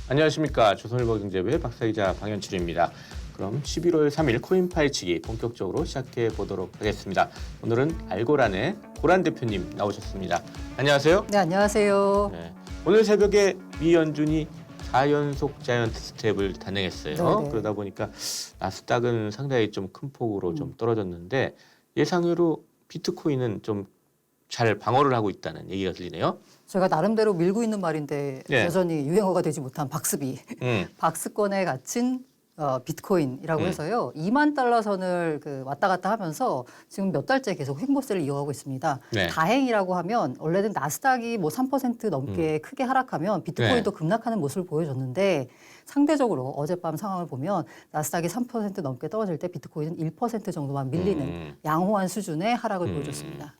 안녕하십니까. 조선일보경제부의 박사이자 방현철입니다. 그럼 11월 3일 코인 파헤치기 본격적으로 시작해 보도록 하겠습니다. 오늘은 알고란의 고란 대표님 나오셨습니다. 안녕하세요. 네, 안녕하세요. 네. 오늘 새벽에 미연준이 4연속 자이언트 스텝을 단행했어요. 네네. 그러다 보니까 나스닥은 상당히 좀 큰 폭으로 좀 떨어졌는데 예상외로 비트코인은 좀 잘 방어를 하고 있다는 얘기가 들리네요. 제가 나름대로 밀고 있는 말인데 네. 여전히 유행어가 되지 못한 박스비, 박스권에 갇힌 비트코인이라고 음. 해서요. 2만 달러 선을 왔다 갔다 하면서 지금 몇 달째 계속 횡보세를 이어가고 있습니다. 네. 다행이라고 하면 원래는 나스닥이 뭐 3% 넘게 크게 하락하면 비트코인도 네. 급락하는 모습을 보여줬는데 상대적으로 어젯밤 상황을 보면 나스닥이 3% 넘게 떨어질 때 비트코인은 1% 정도만 밀리는 양호한 수준의 하락을 보여줬습니다.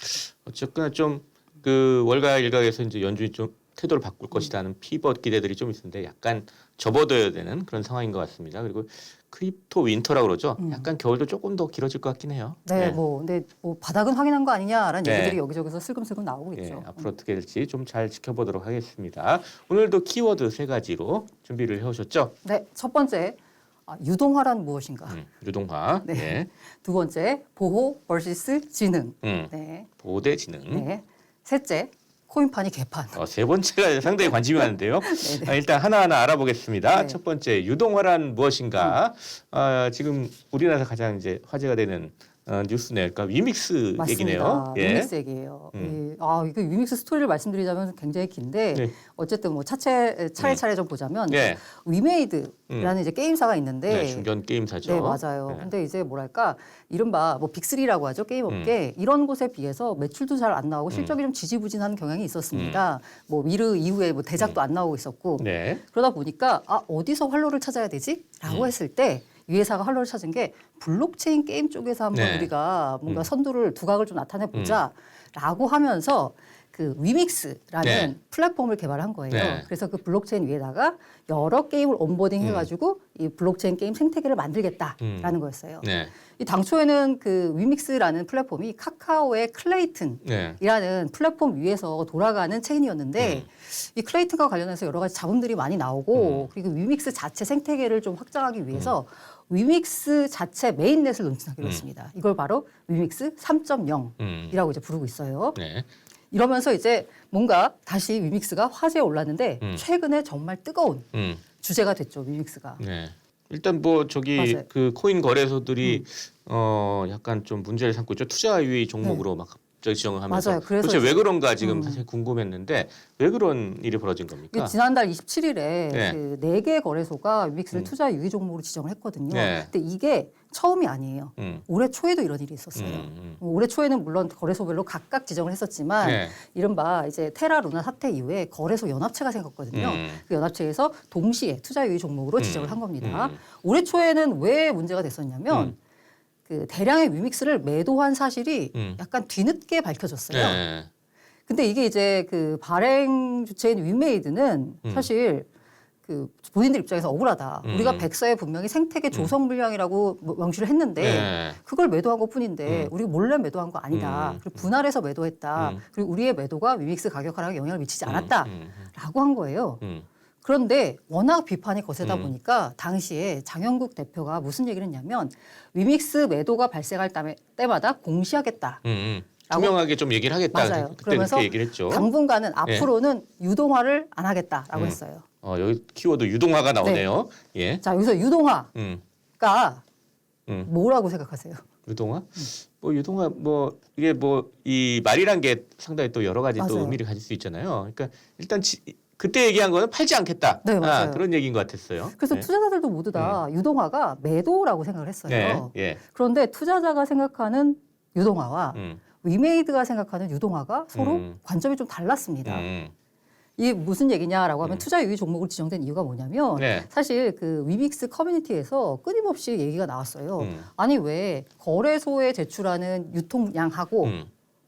어쨌거나 좀 그 월가 일각에서 이제 연준이 좀 태도를 바꿀 것이라는 피벗 기대들이 좀 있는데 약간 접어둬야 되는 그런 상황인 것 같습니다. 그리고 크립토 윈터라고 그러죠. 약간 겨울도 조금 더 길어질 것 같긴 해요. 네, 근데 바닥은 확인한 거 아니냐라는 네. 얘기들이 여기저기서 슬금슬금 나오고 예, 있죠. 앞으로 어떻게 될지 좀 잘 지켜보도록 하겠습니다. 오늘도 키워드 3가지로 준비를 해오셨죠? 네, 첫 번째 유동화란 무엇인가? 유동화, 네. 예. 두 번째 보호 vs 지능. 네. 보호대 지능. 네. 셋째 코인판이 개판. 세 번째가 상당히 관심이 많은데요. 네네. 일단 하나하나 알아보겠습니다. 네. 첫 번째 유동화란 무엇인가? 지금 우리나라에서 가장 이제 화제가 되는 뉴스네요. 그러니까 위믹스 맞습니다. 얘기네요. 예. 위믹스 얘기예요. 이거 위믹스 스토리를 말씀드리자면 굉장히 긴데 네. 어쨌든 뭐 차례차례 좀 보자면 네. 위메이드라는 이제 게임사가 있는데 네, 중견 게임사죠. 네, 맞아요. 네. 근데 이제 뭐랄까, 이른바 뭐 빅3라고 하죠. 게임 업계. 이런 곳에 비해서 매출도 잘 안 나오고 실적이 좀 지지부진한 경향이 있었습니다. 뭐 미르 이후에 뭐 대작도 안 나오고 있었고. 네. 그러다 보니까 어디서 활로를 찾아야 되지? 라고 했을 때 이 회사가 활로를 찾은 게 블록체인 게임 쪽에서 한번 네. 우리가 뭔가 선두를 두각을 좀 나타내 보자. 라고 하면서 그 위믹스라는 네. 플랫폼을 개발한 거예요. 네. 그래서 그 블록체인 위에다가 여러 게임을 온보딩 해가지고 이 블록체인 게임 생태계를 만들겠다라는 거였어요. 네. 이 당초에는 그 위믹스라는 플랫폼이 카카오의 클레이튼이라는 네. 플랫폼 위에서 돌아가는 체인이었는데 이 클레이튼과 관련해서 여러 가지 자본들이 많이 나오고 그리고 위믹스 자체 생태계를 좀 확장하기 위해서 위믹스 자체 메인넷을 론칭하기로 했습니다. 이걸 바로 위믹스 3.0이라고 이제 부르고 있어요. 네. 이러면서 이제 뭔가 다시 위믹스가 화제에 올랐는데 최근에 정말 뜨거운 주제가 됐죠, 위믹스가. 네. 일단 뭐 저기 맞아요. 그 코인 거래소들이 약간 좀 문제를 삼고 있죠. 투자 유의 종목으로 막 갑자기 지정을 하면서 맞아요. 그래서 도대체 왜 이제- 그런가 지금 사실 궁금했는데 왜 그런 일이 벌어진 겁니까? 이게 지난달 27일에 네. 그 4개 거래소가 위믹스를 투자 유의 종목으로 지정을 했거든요. 네. 근데 이게 처음이 아니에요. 올해 초에도 이런 일이 있었어요. 올해 초에는 물론 거래소별로 각각 지정을 했었지만 네. 이른바 이제 테라 루나 사태 이후에 거래소 연합체가 생겼거든요. 그 연합체에서 동시에 투자 유의 종목으로 지정을 한 겁니다. 올해 초에는 왜 문제가 됐었냐면 그 대량의 위믹스를 매도한 사실이 약간 뒤늦게 밝혀졌어요. 네. 근데 이게 이제 그 발행 주체인 위메이드는 사실 그 본인들 입장에서 억울하다. 우리가 백서에 분명히 생태계 조성 물량이라고 명시를 했는데 네. 그걸 매도한 것뿐인데 우리가 몰래 매도한 거 아니다. 그리고 분할해서 매도했다. 그리고 우리의 매도가 위믹스 가격 하락에 영향을 미치지 않았다라고 한 거예요. 그런데 워낙 비판이 거세다 보니까 당시에 장영국 대표가 무슨 얘기를 했냐면 위믹스 매도가 발생할 때마다 공시하겠다. 투명하게 좀 얘기를 하겠다. 맞아요. 그때 그러면서 그렇게 얘기를 했죠. 당분간은 앞으로는 유동화를 안 하겠다라고 했어요. 여기 키워드 유동화가 나오네요. 예. 자, 여기서 유동화가 음. 뭐라고 생각하세요? 유동화? 뭐 유동화 뭐 이게 뭐 이 말이란 게 상당히 또 여러 가지 또 맞아요. 의미를 가질 수 있잖아요. 그러니까 일단 그때 얘기한 거는 팔지 않겠다. 네, 맞아요. 그런 얘기인 것 같았어요. 그래서 네. 투자자들도 모두 다 유동화가 매도라고 생각을 했어요. 네. 예. 그런데 투자자가 생각하는 유동화와 음. 위메이드가 생각하는 유동화가 서로 관점이 좀 달랐습니다. 이게 무슨 얘기냐라고 하면 투자 유의 종목으로 지정된 이유가 뭐냐면 네. 사실 그 위믹스 커뮤니티에서 끊임없이 얘기가 나왔어요. 아니 왜 거래소에 제출하는 유통량하고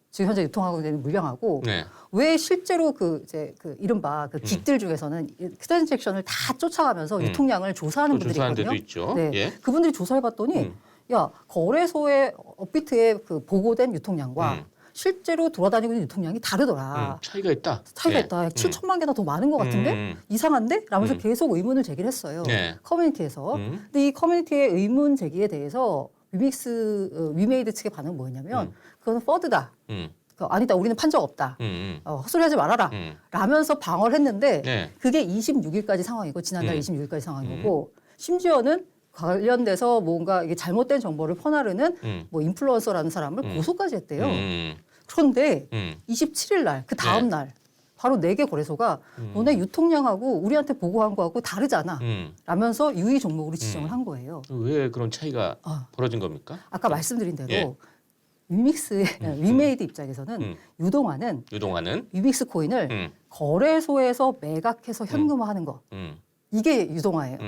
지금 현재 유통하고 있는 물량하고 네. 왜 실제로 그 이제 그 이른바 그 긱들 중에서는 트랜잭션을 다 쫓아가면서 유통량을 조사하는 또 분들이 조사하는 데도 있거든요. 있죠. 네, 예. 그분들이 조사해봤더니 야 거래소의 업비트에 그 보고된 유통량과 실제로 돌아다니고 있는 유통량이 다르더라. 차이가 있다. 차이가 예. 있다. 7천만 개나 더 많은 것 같은데 이상한데? 라면서 계속 의문을 제기를 했어요. 네. 커뮤니티에서. 근데 이 커뮤니티의 의문 제기에 대해서 위메이드 측의 반응은 뭐였냐면 그거는 퍼드다. 아니다. 우리는 판 적 없다. 헛소리하지 말아라. 라면서 방어를 했는데 네. 그게 26일까지 상황이고 지난달 26일까지 상황이고 심지어는 관련돼서 뭔가 이게 잘못된 정보를 퍼나르는 뭐 인플루언서라는 사람을 고소까지 했대요. 그런데 27일 날, 그 다음 날 바로 4개 거래소가 너네 유통량하고 우리한테 보고한 거하고 다르잖아. 라면서 유의 종목으로 지정을 한 거예요. 왜 그런 차이가 벌어진 겁니까? 아까 말씀드린 대로 예. 위메이드 입장에서는 유동화는 위믹스 코인을 거래소에서 매각해서 현금화하는 거. 이게 유동화예요.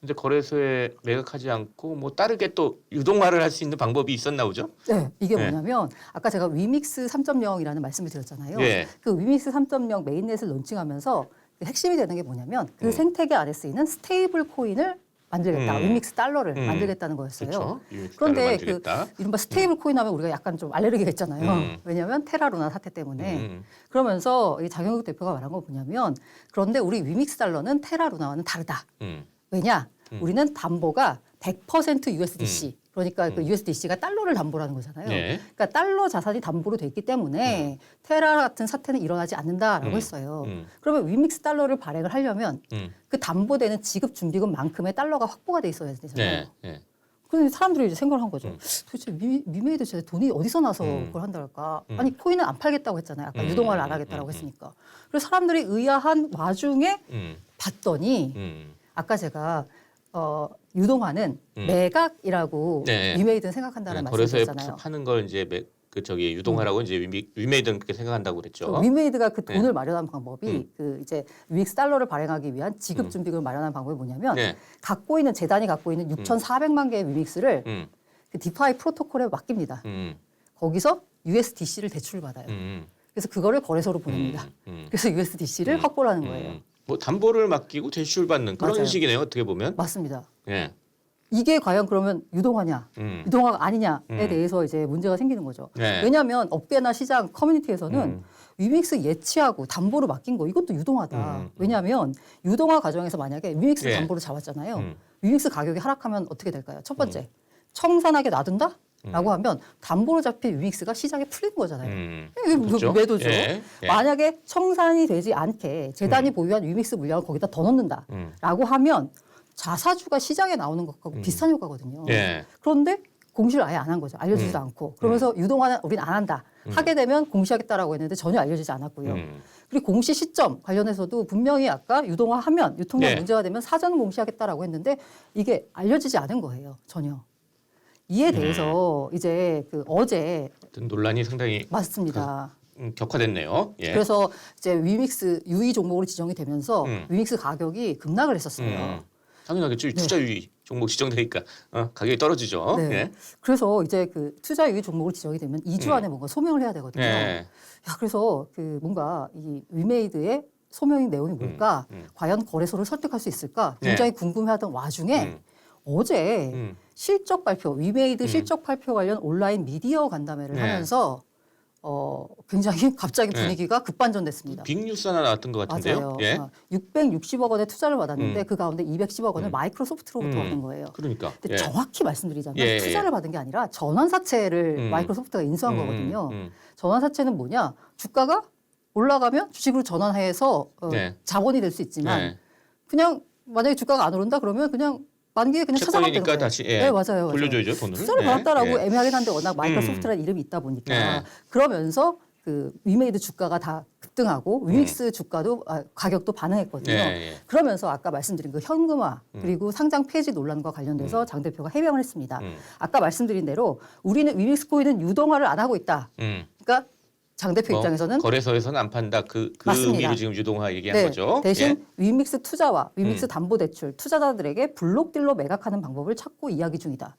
근데 거래소에 매각하지 않고 뭐 다르게 또 유동화를 할 수 있는 방법이 있었나 보죠? 네, 이게 네. 뭐냐면 아까 제가 위믹스 3.0이라는 말씀을 드렸잖아요. 네. 그 위믹스 3.0 메인넷을 론칭하면서 그 핵심이 되는 게 뭐냐면 그 생태계 안에 쓰이는 스테이블 코인을 만들겠다. 위믹스 달러를 만들겠다는 거였어요. 그렇죠. 그런데 그 이른바 스테이블 코인 하면 우리가 약간 좀 알레르기가 있잖아요. 왜냐하면 테라루나 사태 때문에. 그러면서 이 장영욱 대표가 말한 거 뭐냐면 그런데 우리 위믹스 달러는 테라루나와는 다르다. 왜냐? 우리는 담보가 100% USDC. 그러니까 그 USDC가 달러를 담보로 하는 거잖아요. 네. 그러니까 달러 자산이 담보로 돼 있기 때문에 테라 같은 사태는 일어나지 않는다라고 했어요. 그러면 위믹스 달러를 발행을 하려면 그 담보되는 지급 준비금만큼의 달러가 확보가 돼 있어야 되잖아요. 네. 그런데 사람들이 이제 생각을 한 거죠. 도대체 위메이드 제 돈이 어디서 나서 그걸 한달까? 아니 코인은 안 팔겠다고 했잖아요. 아까 유동화를 안 하겠다라고 했으니까. 그래서 사람들이 의아한 와중에 봤더니 아까 제가 유동화는 매각이라고 네. 위메이드는 생각한다는 거래소에 말씀드렸잖아요. 파는 걸 이제 유동화라고 이제 위메이드는 그렇게 생각한다고 그랬죠. 위메이드가 그 돈을 마련한 방법이 그 이제 위믹스 달러를 발행하기 위한 지급 준비금을 마련한 방법이 뭐냐면 네. 재단이 갖고 있는 6,400만 개의 위믹스를 그 디파이 프로토콜에 맡깁니다. 거기서 USDC를 대출을 받아요. 그래서 그거를 거래소로 보냅니다. 그래서 USDC를 확보를 하는 거예요. 뭐 담보를 맡기고 대출 받는 그런 맞아요. 식이네요. 어떻게 보면. 맞습니다. 예. 이게 과연 그러면 유동화냐, 유동화가 아니냐에 대해서 이제 문제가 생기는 거죠. 네. 왜냐하면 업계나 시장, 커뮤니티에서는 위믹스 예치하고 담보로 맡긴 거 이것도 유동화다. 왜냐하면 유동화 과정에서 만약에 위믹스 예. 담보로 잡았잖아요. 위믹스 가격이 하락하면 어떻게 될까요? 첫 번째, 청산하게 놔둔다? 라고 하면 담보로 잡힌 위믹스가 시장에 풀리는 거잖아요. 이게 그렇죠? 매도죠. 예. 만약에 청산이 되지 않게 재단이 보유한 위믹스 물량을 거기다 더 넣는다. 라고 하면 자사주가 시장에 나오는 것하고 비슷한 효과거든요. 예. 그런데 공시를 아예 안 한 거죠. 알려주지도 않고. 그러면서 유동화는 우리는 안 한다. 하게 되면 공시하겠다라고 했는데 전혀 알려지지 않았고요. 그리고 공시 시점 관련해서도 분명히 아까 유동화하면 유통량 네. 문제가 되면 사전 공시하겠다라고 했는데 이게 알려지지 않은 거예요. 전혀. 이에 대해서 이제 그 어제 논란이 상당히 맞습니다. 격화됐네요. 예. 그래서 이제 위믹스 유의 종목으로 지정이 되면서 위믹스 가격이 급락을 했었어요. 당연하겠죠. 투자 유의 종목 지정되니까 가격이 떨어지죠. 네. 예. 그래서 이제 그 투자 유의 종목으로 지정이 되면 2주 안에 뭔가 소명을 해야 되거든요. 예. 야, 그래서 그 뭔가 이 위메이드의 소명의 내용이 뭘까? 과연 거래소를 설득할 수 있을까? 굉장히 궁금해하던 와중에 어제 실적 발표, 위메이드 실적 발표 관련 온라인 미디어 간담회를 하면서 굉장히 갑자기 분위기가 급반전됐습니다. 빅뉴스 하나 나왔던 것 같은데요. 맞아요. 예. 660억 원의 투자를 받았는데 그 가운데 210억 원을 마이크로소프트로부터 받은 거예요. 그러니까. 근데 예. 정확히 말씀드리자면 예, 투자를 받은 게 아니라 전환사채를 마이크로소프트가 인수한 거거든요. 전환사채는 뭐냐? 주가가 올라가면 주식으로 전환해서 네. 자본이 될 수 있지만 네. 그냥 만약에 주가가 안 오른다 그러면 그냥 만기에 그냥 찾아가면 되는 채권이니까 거예요. 다시 네, 맞아요. 돌려줘야죠 돈을. 투자를 예. 받았다라고 예. 애매하긴 한데 워낙 마이크로소프트라는 이름이 있다 보니까 네. 그러면서 그 위메이드 주가가 다 급등하고 위믹스 주가도 가격도 반응했거든요. 예, 예. 그러면서 아까 말씀드린 그 현금화 그리고 상장 폐지 논란과 관련돼서 장 대표가 해명을 했습니다. 아까 말씀드린 대로 우리는 위믹스 코인은 유동화를 안 하고 있다. 그러니까 장 대표 입장에서는 거래소에서는 안 판다. 그 맞습니다. 의미로 지금 유동화 얘기한 거죠. 대신 예. 위믹스 투자와 위믹스 담보 대출 투자자들에게 블록딜로 매각하는 방법을 찾고 이야기 중이다.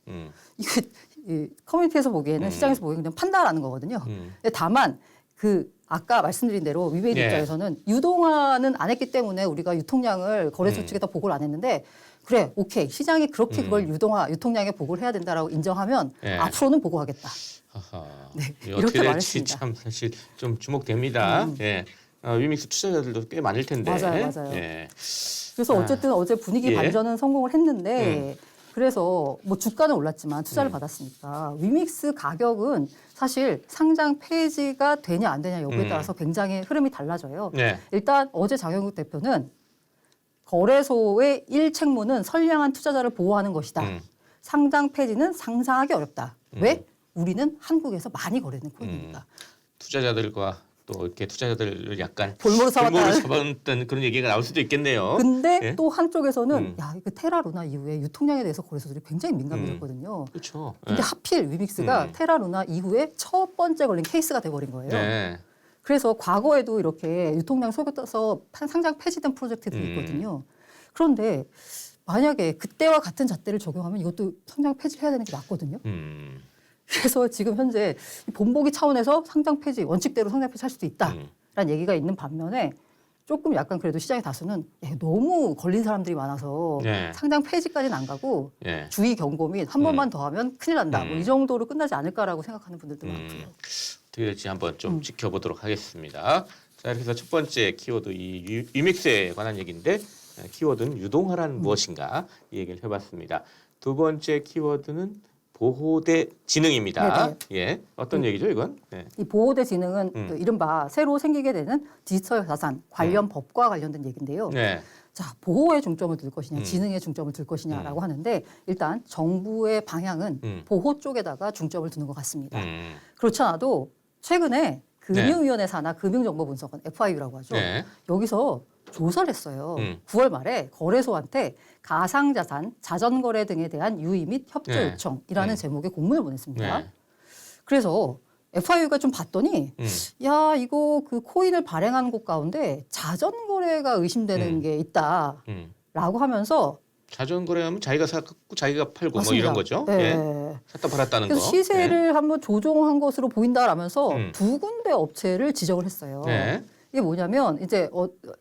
이게 이 커뮤니티에서 보기에는 시장에서 보기에는 그냥 판다라는 거거든요. 근데 다만 그 아까 말씀드린 대로 위메이드 예. 입장에서는 유동화는 안 했기 때문에 우리가 유통량을 거래소 측에다 보고를 안 했는데 그래 오케이 시장이 그렇게 그걸 유통량에 보고를 해야 된다라고 인정하면 예. 앞으로는 보고하겠다. 하하. 네, 이게 이렇게 어떻게 될지 말했습니다. 참 사실 좀 주목됩니다. 예. 위믹스 투자자들도 꽤 많을 텐데. 맞아요. 예. 그래서 어쨌든 어제 분위기 예. 반전은 성공을 했는데 그래서 뭐 주가는 올랐지만 투자를 받았으니까 위믹스 가격은 사실 상장 폐지가 되냐 안 되냐 여부에 따라서 굉장히 흐름이 달라져요. 네. 일단 어제 장영국 대표는 거래소의 일책무는 선량한 투자자를 보호하는 것이다. 상장 폐지는 상상하기 어렵다. 왜? 우리는 한국에서 많이 거래되는 코인이니까. 투자자들과 또 이렇게 투자자들을 약간 볼모로 삼았다. 잡았던 그런 얘기가 나올 수도 있겠네요. 근데 예? 또 한쪽에서는 야, 이거 테라 루나 이후에 유통량에 대해서 거래소들이 굉장히 민감해졌거든요. 그렇죠. 근데 하필 위믹스가 테라 루나 이후에 첫 번째 걸린 케이스가 돼버린 거예요. 네. 그래서 과거에도 이렇게 유통량 속여서 상장 폐지된 프로젝트들이 있거든요. 그런데 만약에 그때와 같은 잣대를 적용하면 이것도 상장 폐지해야 되는 게 맞거든요. 그래서 지금 현재 본보기 차원에서 상장 폐지, 원칙대로 상장 폐지할 수도 있다라는 얘기가 있는 반면에 조금 약간 그래도 시장의 다수는 너무 걸린 사람들이 많아서 네. 상장 폐지까지는 안 가고 예. 주의 경고 및 한 번만 더 하면 큰일 난다. 뭐 이 정도로 끝나지 않을까라고 생각하는 분들도 많고요. 어떻게 될지 한번 좀 지켜보도록 하겠습니다. 자, 이렇게 해서 첫 번째 키워드 이 위믹스에 관한 얘기인데 키워드는 유동화란 무엇인가 이 얘기를 해봤습니다. 두 번째 키워드는 보호대 지능입니다. 네네. 예, 어떤 얘기죠 이건? 네. 이 보호대 지능은 그 이른바 새로 생기게 되는 디지털 자산 관련 법과 관련된 얘기인데요. 네. 자, 보호에 중점을 둘 것이냐, 지능에 중점을 둘 것이냐라고 하는데 일단 정부의 방향은 보호 쪽에다가 중점을 두는 것 같습니다. 그렇지 않아도 최근에 금융위원회 산하 금융정보분석원 FIU라고 하죠. 네. 여기서 조사를 했어요. 9월 말에 거래소한테 가상자산, 자전거래 등에 대한 유의 및 협조 네. 요청이라는 제목의 공문을 보냈습니다. 네. 그래서 FIU가 좀 봤더니 야 이거 그 코인을 발행하는 곳 가운데 자전거래가 의심되는 게 있다라고 하면서 자전거래하면 자기가 사고 자기가 팔고 맞습니다. 뭐 이런 거죠. 네. 예. 샀다 팔았다는 그래서 거. 시세를 한번 조종한 것으로 보인다라면서 두 군데 업체를 지적을 했어요. 네. 이게 뭐냐면 이제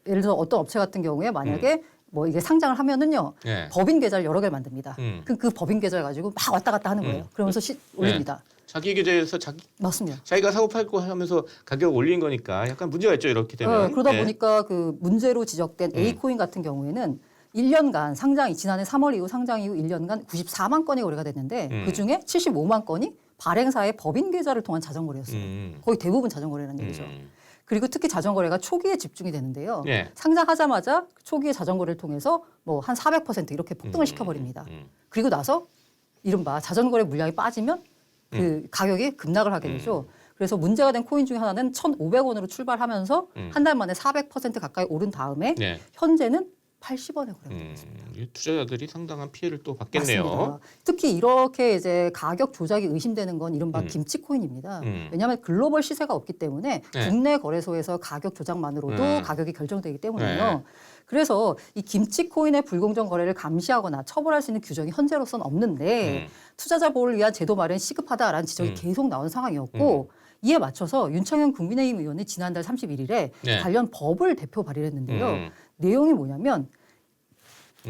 예를 들어 어떤 업체 같은 경우에 만약에 뭐 이게 상장을 하면은요 네. 법인 계좌를 여러 개를 만듭니다. 음. 그 법인 계좌를 가지고 막 왔다 갔다 하는 거예요. 그러면서 올립니다. 자기 계좌에서 맞습니다. 자기가 사고 팔고 하면서 가격 올린 거니까 약간 문제가 있죠 이렇게 되면. 그러다 네. 보니까 그 문제로 지적된 A코인 같은 경우에는 1년간 상장이 지난해 3월 이후 상장 이후 1년간 94만 건이 거래가 됐는데 그중에 75만 건이 발행사의 법인 계좌를 통한 자전거래였어요. 거의 대부분 자전거래라는 얘기죠. 그리고 특히 자전거래가 초기에 집중이 되는데요. 네. 상장하자마자 초기에 자전거래를 통해서 뭐 한 400% 이렇게 폭등을 시켜버립니다. 그리고 나서 이른바 자전거래 물량이 빠지면 그 가격이 급락을 하게 되죠. 그래서 문제가 된 코인 중에 하나는 1,500원으로 출발하면서 한 달 만에 400% 가까이 오른 다음에 네. 현재는 80원에 거래가 됐습니다. 이 투자자들이 상당한 피해를 또 받겠네요. 맞습니다. 특히 이렇게 이제 가격 조작이 의심되는 건 이른바 김치 코인입니다. 왜냐하면 글로벌 시세가 없기 때문에 네. 국내 거래소에서 가격 조작만으로도 가격이 결정되기 때문에요. 네. 그래서 이 김치 코인의 불공정 거래를 감시하거나 처벌할 수 있는 규정이 현재로서는 없는데 투자자 보호를 위한 제도 마련이 시급하다라는 지적이 계속 나온 상황이었고 이에 맞춰서 윤창현 국민의힘 의원이 지난달 31일에 네. 관련 법을 대표 발의를 했는데요. 내용이 뭐냐면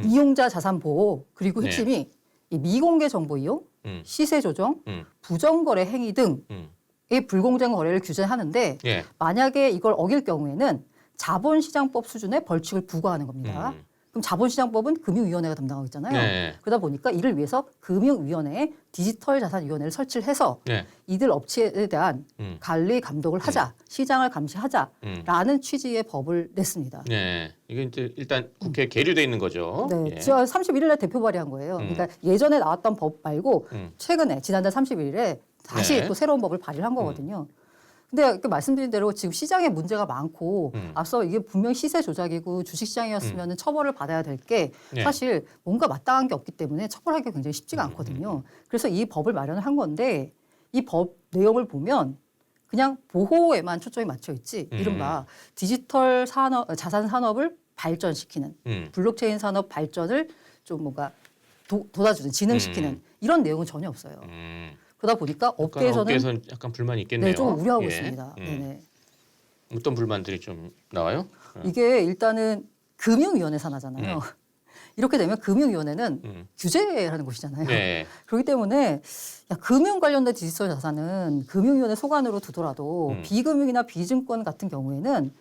이용자 자산 보호 그리고 네. 핵심이 이 미공개 정보 이용, 시세 조정, 부정거래 행위 등의 불공정 거래를 규제하는데 예. 만약에 이걸 어길 경우에는 자본시장법 수준의 벌칙을 부과하는 겁니다. 그럼 자본시장법은 금융위원회가 담당하고 있잖아요. 네. 그러다 보니까 이를 위해서 금융위원회에 디지털자산위원회를 설치를 해서 네. 이들 업체에 대한 관리 감독을 하자, 시장을 감시하자라는 취지의 법을 냈습니다. 네. 이게 이제 일단 국회에 계류돼 있는 거죠. 네, 예. 31일 날 대표 발의한 거예요. 그러니까 예전에 나왔던 법 말고 최근에 지난달 31일에 다시 네. 또 새로운 법을 발의를 한 거거든요. 근데 이렇게 말씀드린 대로 지금 시장에 문제가 많고 앞서 이게 분명 시세 조작이고 주식시장이었으면 처벌을 받아야 될 게 네. 사실 뭔가 마땅한 게 없기 때문에 처벌하기가 굉장히 쉽지가 않거든요. 그래서 이 법을 마련을 한 건데 이 법 내용을 보면 그냥 보호에만 초점이 맞춰 있지 이른바 디지털 산업, 자산 산업을 발전시키는 블록체인 산업 발전을 좀 뭔가 돋아주는 진흥시키는 이런 내용은 전혀 없어요. 그러다 보니까 업계에서는 약간 불만이 있겠네요. 네, 좀 우려하고 예. 있습니다. 네네. 어떤 불만들이 좀 나와요? 이게 일단은 금융위원회 산하잖아요. 이렇게 되면 금융위원회는 규제하는 곳이잖아요. 네. 그렇기 때문에 금융 관련된 디지털 자산은 금융위원회 소관으로 두더라도 비금융이나 비증권 같은 경우에는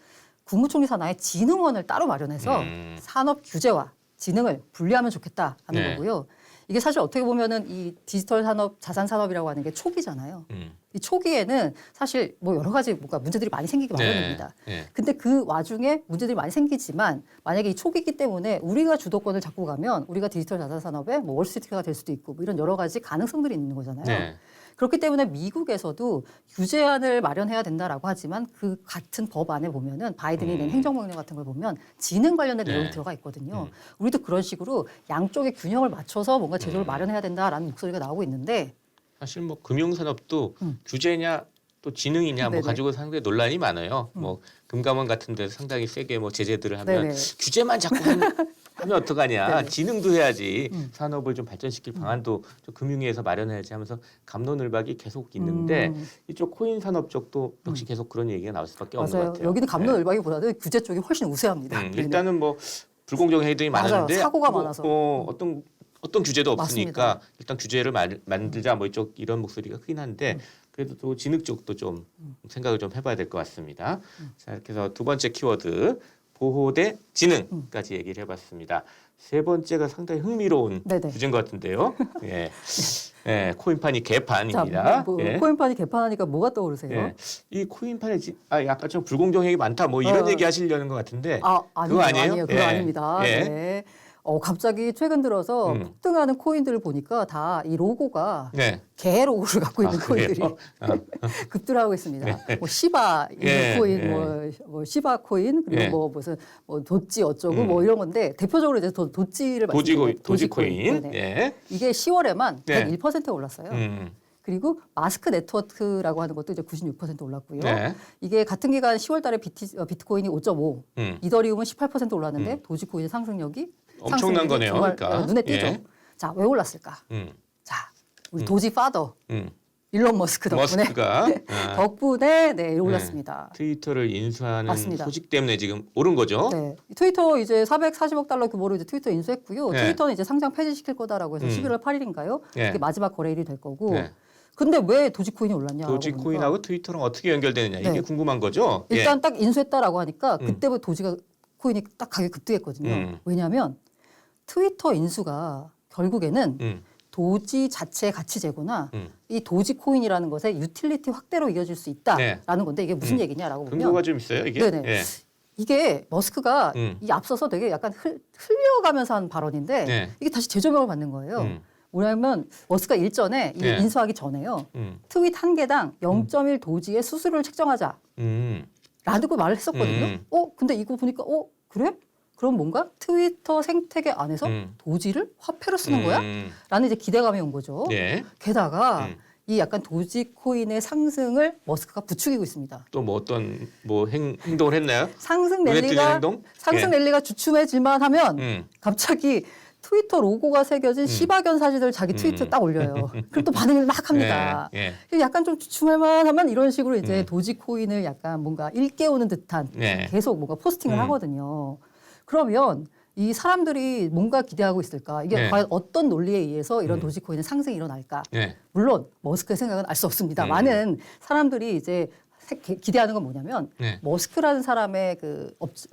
국무총리 산하에 진흥원을 따로 마련해서 산업 규제와 진흥을 분리하면 좋겠다는 네. 거고요. 이게 사실 어떻게 보면은 이 디지털 산업, 자산 산업이라고 하는 게 초기잖아요. 이 초기에는 사실 뭐 여러 가지 뭔가 문제들이 많이 생기기 마련입니다. 네. 근데 그 와중에 문제들이 많이 생기지만 만약에 이 초기이기 때문에 우리가 주도권을 잡고 가면 우리가 디지털 자산 산업의 뭐 월스트리트가 될 수도 있고 뭐 이런 여러 가지 가능성들이 있는 거잖아요. 네. 그렇기 때문에 미국에서도 규제안을 마련해야 된다라고 하지만 그 같은 법안에 보면은 바이든이 낸 행정명령 같은 걸 보면 지능 관련된 네. 내용이 들어가 있거든요. 우리도 그런 식으로 양쪽의 균형을 맞춰서 뭔가 제도를 마련해야 된다라는 목소리가 나오고 있는데 사실 뭐 금융산업도 규제냐 또 지능이냐 뭐 네네. 가지고 상당히 논란이 많아요. 뭐 금감원 같은 데서 상당히 세게 뭐 제재들을 하면 네네. 규제만 자꾸 하면 어떡하냐. 네네. 지능도 해야지. 산업을 좀 발전시킬 방안도 좀 금융위에서 마련해야지 하면서 갑론을박이 계속 있는데 이쪽 코인 산업 쪽도 역시 계속 그런 얘기가 나올 수밖에 없는 것 맞아요. 같아요. 여기는 감론을박이보다는 규제 쪽이 훨씬 우세합니다. 일단은 뭐 불공정 행위들이 맞아요. 많았는데 사고가 뭐, 많아서. 어떤 규제도 없으니까 맞습니다. 일단 규제를 만들자 뭐 이쪽 이런 목소리가 크긴 한데 그래도 또 진흙 쪽도 좀 생각을 좀 해봐야 될 것 같습니다. 자 이렇게 해서 두 번째 키워드 보호 대 지능까지 얘기를 해봤습니다. 세 번째가 상당히 흥미로운 네네. 주제인 것 같은데요. 예. 예, 코인판이 개판입니다. 자, 예. 코인판이 개판하니까 뭐가 떠오르세요? 예. 이 코인판에 약간 좀 불공정 행위 많다 뭐 이런 얘기 하시려는 것 같은데 그거 아니에요? 그거 아닙니다. 예. 네. 갑자기 최근 들어서 폭등하는 코인들을 보니까 다 이 로고가 네. 개 로고를 갖고 있는 코인들이 그래요? 급등하고 있습니다. 뭐 시바 있는 예, 코인, 예. 뭐 시바 코인 그리고 예. 뭐 무슨 뭐 도찌 어쩌고 뭐 이런 건데 대표적으로 이제 도찌를 말씀드려요. 도지코인. 네네. 예. 이게 10월에만 네. 101% 올랐어요. 그리고 마스크 네트워크라고 하는 것도 이제 96% 올랐고요. 네. 이게 같은 기간 10월 달에 비트코인이 5.5, 이더리움은 18% 올랐는데 도지코인의 상승력이 엄청난 거네요. 정말 그러니까. 눈에 띄죠. 예. 자, 왜 올랐을까? 자, 우리 도지 파더 일론 머스크 덕분에 머스크가 네, 올랐습니다. 트위터를 인수하는 맞습니다. 소식 때문에 지금 오른 거죠. 네. 트위터 이제 440억 달러 규모로 이제 트위터 인수했고요. 네. 트위터는 이제 상장 폐지시킬 거다라고 해서 11월 8일인가요? 네. 이게 마지막 거래일이 될 거고. 네. 근데 왜 도지코인이 올랐냐? 도지코인하고 트위터랑 어떻게 연결되느냐 이게 네. 궁금한 거죠. 일단 딱 인수했다라고 하니까 그때부터 도지가 코인이 딱 가격이 급등했거든요. 왜냐하면 트위터 인수가 결국에는 도지 자체 가치 제고나 이 도지 코인이라는 것의 유틸리티 확대로 이어질 수 있다라는 건데 이게 무슨 얘기냐라고 보면 근거가 좀 있어요 이게. 네네. 예. 이게 머스크가 이 앞서서 되게 약간 흘려가면서 한 발언인데 네. 이게 다시 재조명을 받는 거예요. 뭐냐면 머스크가 일전에 이게 네. 인수하기 전에요. 트윗 한 개당 0.1 도지의 수수료를 책정하자. 라는 걸 말을 했었거든요. 근데 이거 보니까 그래? 그럼 뭔가 트위터 생태계 안에서 도지를 화폐로 쓰는 거야? 라는 이제 기대감이 온 거죠. 예. 게다가 이 약간 도지코인의 상승을 머스크가 부추기고 있습니다. 또 뭐 어떤 뭐 행동을 했나요? 상승 눈에 띄는 랠리가 행동? 랠리가 주춤해질만 하면 갑자기 트위터 로고가 새겨진 시바견 사진을 자기 트위터에 딱 올려요. 그럼 또 반응을 막 합니다. 예. 약간 좀 주춤할만 하면 이런 식으로 이제 도지코인을 약간 뭔가 일깨우는 듯한 네. 계속 뭔가 포스팅을 하거든요. 그러면 이 사람들이 뭔가 기대하고 있을까? 이게 네. 과연 어떤 논리에 의해서 이런 도지코인의 상승이 일어날까? 예. 물론 머스크의 생각은 알 수 없습니다. 많은 사람들이 이제 기대하는 건 뭐냐면 네. 머스크라는 사람의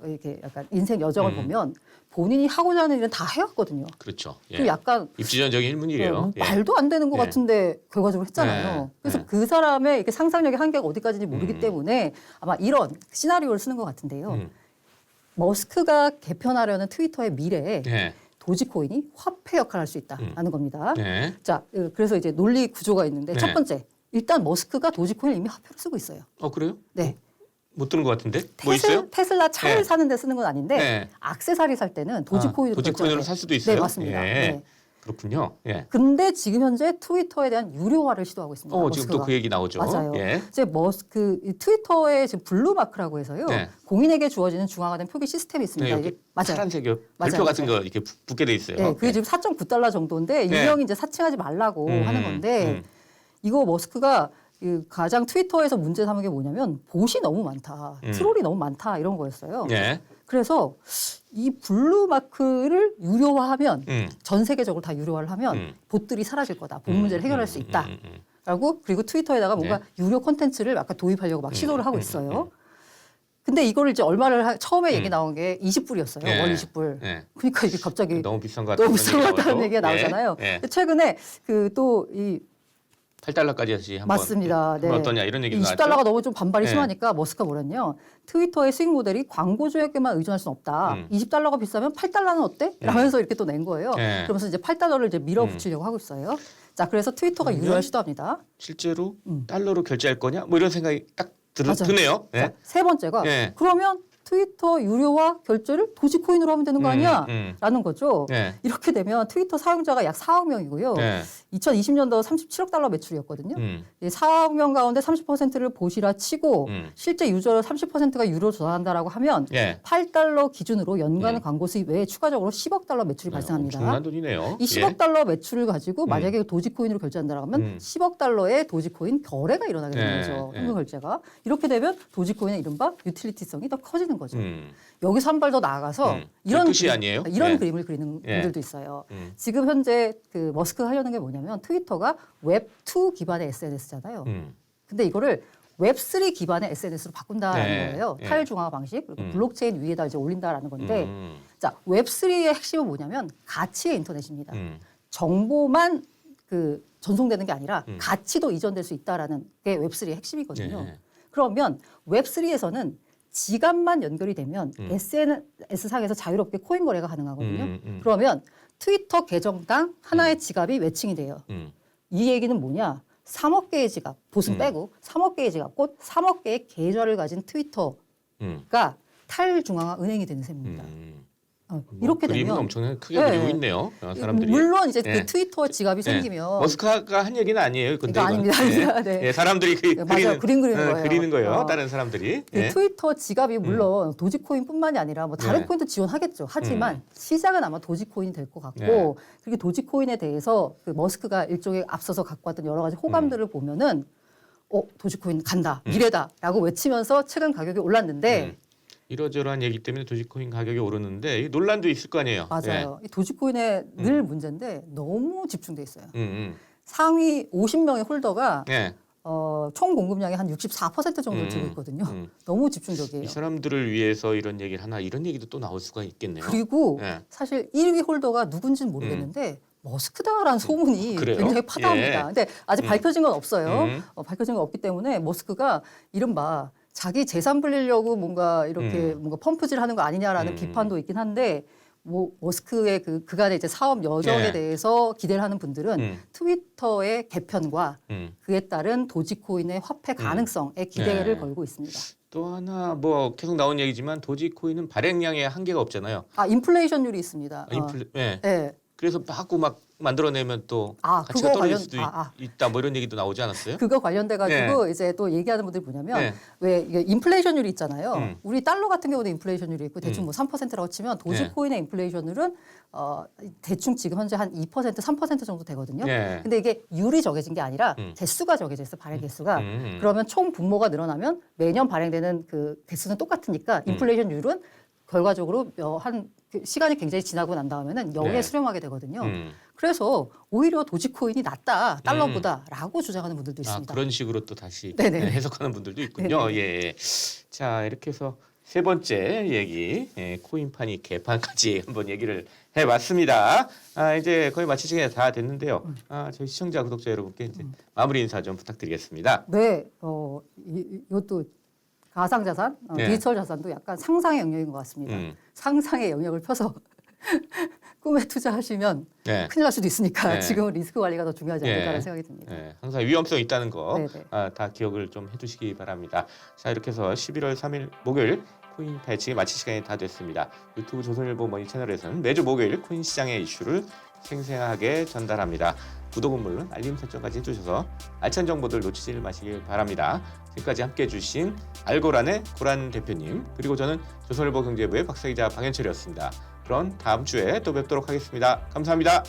이렇게 약간 인생 여정을 보면 본인이 하고자 하는 일은 다 해왔거든요. 그렇죠. 예. 그 약간 입지전적인 일문이래요. 예. 말도 안 되는 것 예. 같은데 결과적으로 했잖아요. 네. 그래서 네. 그 사람의 이렇게 상상력의 한계가 어디까지인지 모르기 때문에 아마 이런 시나리오를 쓰는 것 같은데요. 머스크가 개편하려는 트위터의 미래에 예. 도지코인이 화폐 역할을 할 수 있다라는 겁니다. 예. 자, 그래서 이제 논리 구조가 있는데 네. 첫 번째, 일단 머스크가 도지코인을 이미 화폐로 쓰고 있어요. 그래요? 네. 못 들은 것 같은데? 뭐 있어요? 테슬라 차를 네. 사는 데 쓰는 건 아닌데 네. 액세서리 살 때는 도지코인으로 도지코인으로 살 수도 있어요? 네, 맞습니다. 예. 네. 그렇군요. 예. 근데 지금 현재 트위터에 대한 유료화를 시도하고 있습니다. 지금 머스크가. 또 그 얘기 나오죠. 맞아요. 예. 이제 이 트위터의 지금 블루마크라고 해서요. 네. 공인에게 주어지는 중앙화된 표기 시스템이 있습니다. 네, 이게 여기 맞아요. 파란색 맞아요, 별표 같은 맞아요. 거 이렇게 붙게 돼 있어요. 네, 그게 지금 4.9달러 정도인데 네. 유명히 이제 사칭하지 말라고 하는 건데 이거 머스크가 가장 트위터에서 문제 삼은 게 뭐냐면 봇이 너무 많다, 트롤이 너무 많다 이런 거였어요. 예. 그래서 이 블루 마크를 유료화하면 전 세계적으로 다 유료화를 하면 봇들이 사라질 거다. 봇 문제를 해결할 수 있다. 라고 그리고 트위터에다가 뭔가 네. 유료 콘텐츠를 아까 도입하려고 막 시도를 하고 있어요. 근데 이거를 이제 얼마를 처음에 얘기 나온 게 20불이었어요. 네. 월 20불. 네. 그러니까 이게 갑자기 너무 비싼 것 너무 같다는 비싼 것 같다는 얘기가 나오죠. 나오잖아요. 예. 예. 근데 최근에 그 또 이 8달러까지 다시 한번 맞습니다. 네. 어떠냐 이런 얘기가 나왔죠. 20달러가 너무 좀 반발이 네. 심하니까 머스크가 뭐랬냐. 트위터의 수익 모델이 광고주에게만 의존할 수는 없다. 20달러가 비싸면 8달러는 어때? 라면서 이렇게 또 낸 거예요. 네. 그러면서 이제 8달러를 이제 밀어붙이려고 하고 있어요. 자, 그래서 트위터가 그러면 유료화 시도합니다. 실제로 달러로 결제할 거냐? 뭐 이런 생각이 딱 맞아요. 드네요. 예. 자, 세 번째가 예. 그러면 트위터 유료화 결제를 도지코인으로 하면 되는 거 아니야? 라는 거죠. 예. 이렇게 되면 트위터 사용자가 약 4억 명이고요. 예. 2020년도 37억 달러 매출이었거든요. 이 4억 명 가운데 30%를 보시라 치고 실제 유저 30%가 유료 전환한다라고 하면 예. 8달러 기준으로 연간 광고 수입 외에 추가적으로 10억 달러 매출이 발생합니다. 엄청난 돈이네요. 이 10억 달러 매출을 가지고 만약에 도지코인으로 결제한다라고 하면 10억 달러의 도지코인 거래가 일어나게 되는 예, 거죠. 예. 현금 결제가. 이렇게 되면 도지코인의 이른바 유틸리티성이 더 커지는 거죠. 여기서 한 발 더 나아가서 이런 뜻이 아니에요? 이런 예. 그림을 그리는 예. 분들도 있어요. 지금 현재 그 머스크가 하려는 게 뭐냐면 트위터가 웹2 기반의 SNS잖아요. 근데 이거를 웹3 기반의 SNS로 바꾼다라는 네. 거예요. 예. 탈중앙화 방식 그리고 블록체인 위에다 이제 올린다라는 건데 음. 자 웹3의 핵심은 뭐냐면 가치의 인터넷입니다. 음. 정보만 그 전송되는 게 아니라 가치도 이전될 수 있다라는 게 웹3의 핵심이거든요. 예. 그러면 웹3에서는 지갑만 연결이 되면 SNS상에서 자유롭게 코인 거래가 가능하거든요. 그러면 트위터 계정당 하나의 지갑이 매칭이 돼요. 이 얘기는 뭐냐? 3억 개의 지갑, 보슨 빼고 3억 개의 지갑, 곧 3억 개의 계좌를 가진 트위터가 탈중앙화 은행이 되는 셈입니다. 이렇게 그림은 되면 엄청나게 크게 네. 그리고 있네요. 사람들이. 물론 이제 예. 그 트위터 지갑이 생기면 머스크가 한 얘기는 아니에요. 근데 이거 아닙니다. 아닙니다. 네. 예, 사람들이 맞아요. 그리는 거예요. 그리는 거예요. 다른 사람들이. 그 예. 트위터 지갑이 물론 도지코인뿐만이 아니라 뭐 다른 네. 코인도 지원하겠죠. 하지만 시작은 아마 도지코인이 될 것 같고 네. 그리고 도지코인에 대해서 그 머스크가 일종의 앞서서 갖고 왔던 여러 가지 호감들을 보면은 도지코인 간다, 미래다라고 외치면서 최근 가격이 올랐는데 이러저러한 얘기 때문에 도지코인 가격이 오르는데 논란도 있을 거 아니에요. 맞아요. 이 도지코인에 늘 문제인데 너무 집중돼 있어요. 예. 상위 50명의 홀더가 예. 총 공급량의 한 64% 정도를 지고 있거든요. 너무 집중적이에요. 이 사람들을 위해서 이런 얘기를 하나 이런 얘기도 또 나올 수가 있겠네요. 그리고 예. 사실 1위 홀더가 누군지는 모르겠는데 머스크다라는 소문이 그래요? 굉장히 파다합니다. 예. 근데 아직 밝혀진 건 없어요. 밝혀진 건 없기 때문에 머스크가 이른바 자기 재산 불리려고 뭔가 이렇게 뭔가 펌프질하는 거 아니냐라는 비판도 있긴 한데 뭐 머스크의 그간의 이제 사업 여정에 예. 대해서 기대를 하는 분들은 트위터의 개편과 그에 따른 도지코인의 화폐 가능성에 기대를 예. 걸고 있습니다. 또 하나 뭐 계속 나온 얘기지만 도지코인은 발행량에 한계가 없잖아요. 인플레이션율이 있습니다. 예. 네. 그래서 자꾸 막 만들어내면 또 가치가 그거 떨어질 관련- 수도 있다 뭐 이런 얘기도 나오지 않았어요? 그거 관련돼 가지고 이제 또 얘기하는 분들이 뭐냐면 네. 왜 이게 인플레이션율이 있잖아요. 우리 달러 같은 경우도 인플레이션율이 있고 대충 뭐 3%라고 치면 도지코인의 인플레이션율은 대충 지금 현재 한 2%, 3% 정도 되거든요. 네. 근데 이게 율이 정해진 게 아니라 개수가 정해져 있어 발행 개수가. 그러면 총 분모가 늘어나면 매년 발행되는 그 개수는 똑같으니까 인플레이션율은 결과적으로 그 시간이 굉장히 지나고 난 다음에는 0에 네. 수렴하게 되거든요. 그래서 오히려 도지코인이 낫다 달러보다라고 주장하는 분들도 있습니다. 그런 식으로 또 다시 네네. 해석하는 분들도 있군요. 예. 자 이렇게 해서 세 번째 얘기 코인판이 개판까지 한번 얘기를 해봤습니다. 이제 거의 마칠 시간이 다 됐는데요. 저희 시청자 구독자 여러분께 이제 마무리 인사 좀 부탁드리겠습니다. 네, 이것도 가상자산, 네. 디지털 자산도 약간 상상의 영역인 것 같습니다. 상상의 영역을 펴서 꿈에 투자하시면 네. 큰일 날 수도 있으니까 네. 지금은 리스크 관리가 더 중요하지 않을까라는 네. 생각이 듭니다. 항상 위험성이 있다는 거 네네. 다 기억을 좀 해두시기 바랍니다. 자 이렇게 해서 11월 3일 목요일 코인 패치 마칠 시간이 다 됐습니다. 유튜브 조선일보 머니 채널에서는 매주 목요일 코인 시장의 이슈를 생생하게 전달합니다. 구독은 물론 알림 설정까지 해주셔서 알찬 정보들 놓치지 마시길 바랍니다. 지금까지 함께해 주신 알고란의 고란 대표님 그리고 저는 조선일보 경제부의 박사기자 방현철이었습니다. 그럼 다음 주에 또 뵙도록 하겠습니다. 감사합니다.